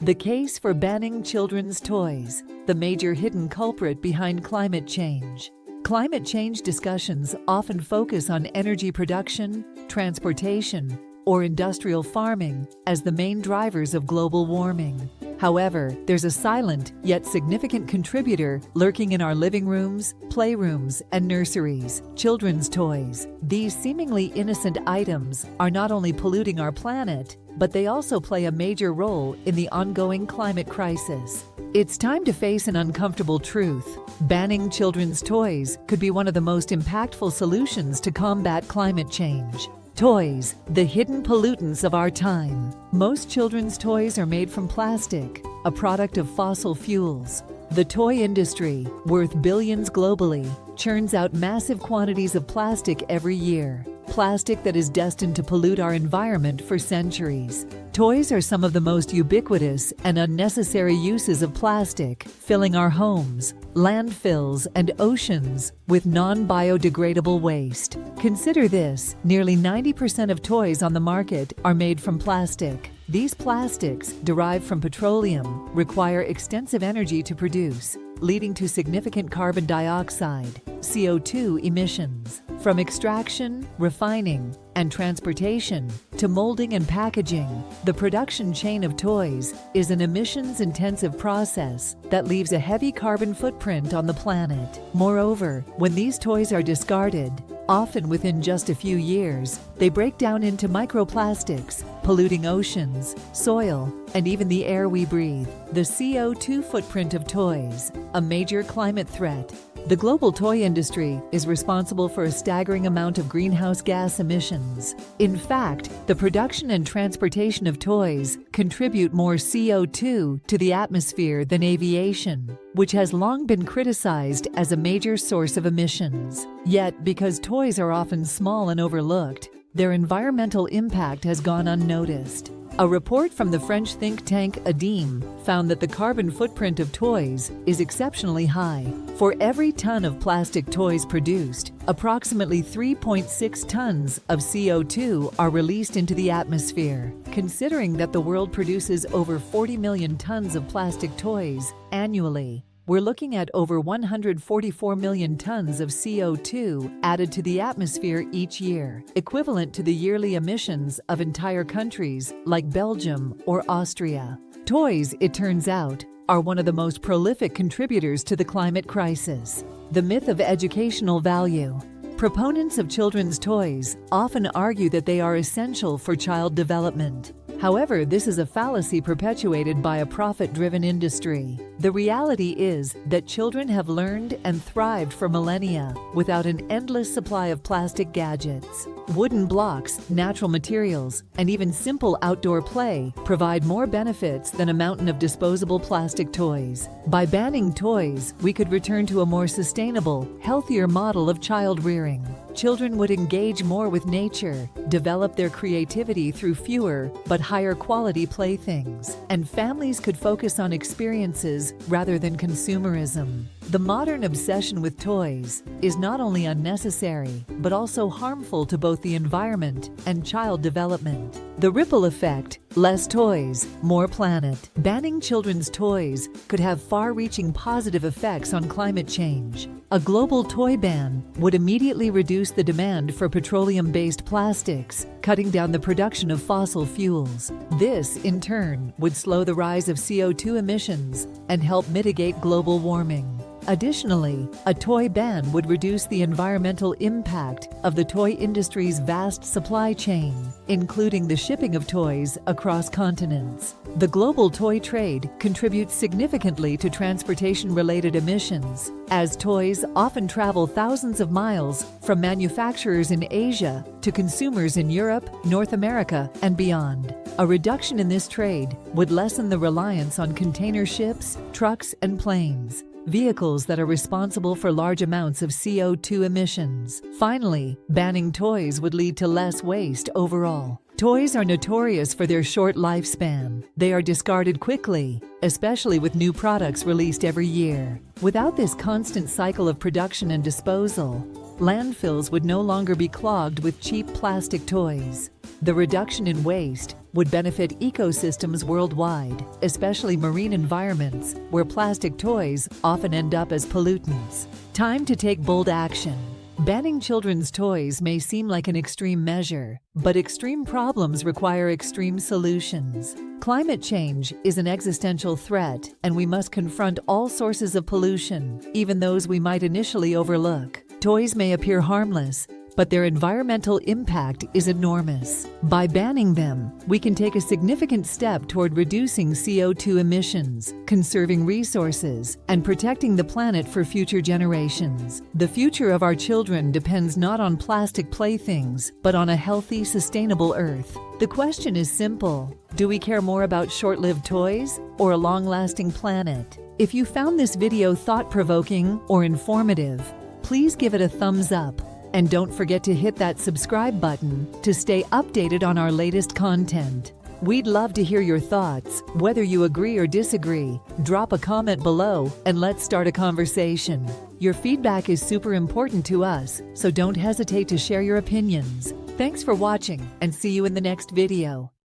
The case for banning children's toys, the major hidden culprit behind climate change. Climate change discussions often focus on energy production, transportation, or industrial farming as the main drivers of global warming. However, there's a silent yet significant contributor lurking in our living rooms, playrooms, and nurseries: children's toys. These seemingly innocent items are not only polluting our planet, but they also play a major role in the ongoing climate crisis. It's time to face an uncomfortable truth. Banning children's toys could be one of the most impactful solutions to combat climate change. Toys, the hidden pollutants of our time. Most children's toys are made from plastic, a product of fossil fuels. The toy industry, worth billions globally, churns out massive quantities of plastic every year. Plastic that is destined to pollute our environment for centuries. Toys are some of the most ubiquitous and unnecessary uses of plastic, filling our homes, landfills, and oceans with non-biodegradable waste. Consider this: nearly 90% of toys on the market are made from plastic. These plastics, derived from petroleum, require extensive energy to produce, leading to significant carbon dioxide, CO2 emissions. From extraction, refining, and transportation to molding and packaging, the production chain of toys is an emissions-intensive process that leaves a heavy carbon footprint on the planet. Moreover, when these toys are discarded, often within just a few years, they break down into microplastics, polluting oceans, soil, and even the air we breathe. The CO2 footprint of toys, a major climate threat. The global toy industry is responsible for a staggering amount of greenhouse gas emissions. In fact, the production and transportation of toys contribute more CO2 to the atmosphere than aviation, which has long been criticized as a major source of emissions. Yet, because toys are often small and overlooked, their environmental impact has gone unnoticed. A report from the French think tank ADIM found that the carbon footprint of toys is exceptionally high. For every ton of plastic toys produced, approximately 3.6 tons of CO2 are released into the atmosphere. Considering that the world produces over 40 million tons of plastic toys annually, we're looking at over 144 million tons of CO2 added to the atmosphere each year, equivalent to the yearly emissions of entire countries like Belgium or Austria. Toys, it turns out, are one of the most prolific contributors to the climate crisis. The myth of educational value. Proponents of children's toys often argue that they are essential for child development. However, this is a fallacy perpetuated by a profit-driven industry. The reality is that children have learned and thrived for millennia without an endless supply of plastic gadgets. Wooden blocks, natural materials, and even simple outdoor play provide more benefits than a mountain of disposable plastic toys. By banning toys, we could return to a more sustainable, healthier model of child rearing. Children would engage more with nature, develop their creativity through fewer but higher quality playthings, and families could focus on experiences rather than consumerism. The modern obsession with toys is not only unnecessary, but also harmful to both the environment and child development. The ripple effect: less toys, more planet. Banning children's toys could have far-reaching positive effects on climate change. A global toy ban would immediately reduce the demand for petroleum-based plastics, cutting down the production of fossil fuels. This, in turn, would slow the rise of CO2 emissions and help mitigate global warming. Additionally, a toy ban would reduce the environmental impact of the toy industry's vast supply chain, including the shipping of toys across continents. The global toy trade contributes significantly to transportation-related emissions, as toys often travel thousands of miles from manufacturers in Asia to consumers in Europe, North America, and beyond. A reduction in this trade would lessen the reliance on container ships, trucks, and planes, vehicles that are responsible for large amounts of CO2 emissions. Finally, banning toys would lead to less waste overall. Toys are notorious for their short lifespan. They are discarded quickly, especially with new products released every year. Without this constant cycle of production and disposal, landfills would no longer be clogged with cheap plastic toys. The reduction in waste would benefit ecosystems worldwide, especially marine environments where plastic toys often end up as pollutants. Time to take bold action. Banning children's toys may seem like an extreme measure, but extreme problems require extreme solutions. Climate change is an existential threat, and we must confront all sources of pollution, even those we might initially overlook. Toys may appear harmless, but their environmental impact is enormous. By banning them, we can take a significant step toward reducing CO2 emissions, conserving resources, and protecting the planet for future generations. The future of our children depends not on plastic playthings, but on a healthy, sustainable Earth. The question is simple: do we care more about short-lived toys or a long-lasting planet? If you found this video thought-provoking or informative, please give it a thumbs up. And don't forget to hit that subscribe button to stay updated on our latest content. We'd love to hear your thoughts. Whether you agree or disagree, drop a comment below and let's start a conversation. Your feedback is super important to us, so don't hesitate to share your opinions. Thanks for watching, and see you in the next video.